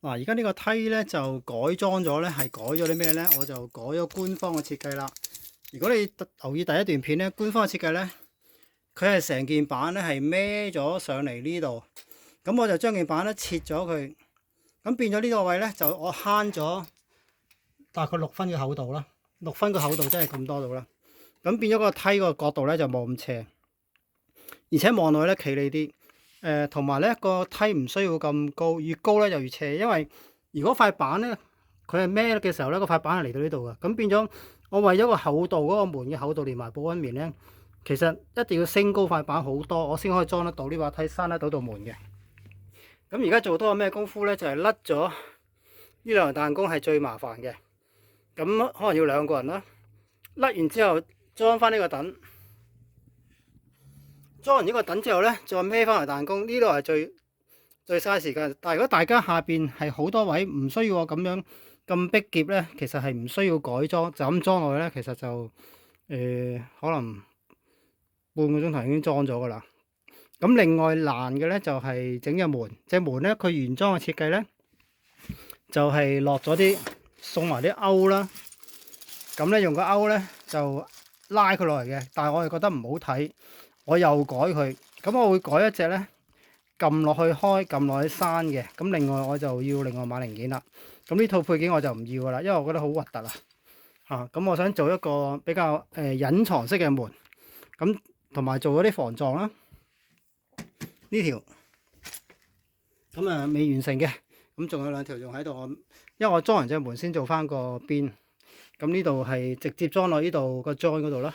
嗱，而家呢個梯咧就改裝咗咧，係改咗啲咩咧？我就改咗官方嘅設計啦。如果你留意第一段片咧，官方嘅設計咧，佢係成件板咧係孭咗上嚟呢度，咁我就將件板咧切咗佢，咁變咗呢個位咧就我慳咗大概6分嘅厚度啦，6分嘅厚度真係咁多度啦。咁變咗個梯個角度咧就冇咁斜，而且望落去咧企理啲。同埋咧個梯唔需要咁高，越高咧就越斜，因為如果塊板咧佢係孭嘅時候咧，個塊板係嚟到呢度嘅，咁變咗我為咗個厚度嗰個門嘅厚度連埋保溫棉咧，其實一定要升高塊板好多，我先可以裝得到呢把梯，閂得到道門嘅。咁而家做多個咩功夫咧？就係甩咗呢兩個彈弓係最麻煩嘅，咁可能要2個人啦。甩完之後裝翻呢個躉。裝完呢個躉之後咧，再孭翻嚟彈弓，呢度係最嘥時間。但係如果大家下邊係好多位，唔需要我咁樣咁逼夾咧，其實係唔需要改裝，就咁裝落去咧，其實就可能半個鐘頭已經裝咗噶啦。咁另外難嘅咧就係整隻門，隻門咧佢原裝嘅設計咧就係落咗啲送埋啲勾啦，咁咧用個勾咧就拉佢落嚟嘅，但係我係覺得唔好睇。我又改佢，咁我會改一隻咧，撳落去開，撳落去閂嘅。咁另外我就要另外買零件啦。咁呢套配件我就唔要噶啦，因為我覺得好核突啊。咁我想做一個比較隱藏式嘅門，咁同埋做嗰啲防撞啦。呢條咁未完成嘅，咁仲有2條仲喺度。因為我裝完隻門先做翻個邊，咁呢度係直接裝落呢度個 join 嗰度啦。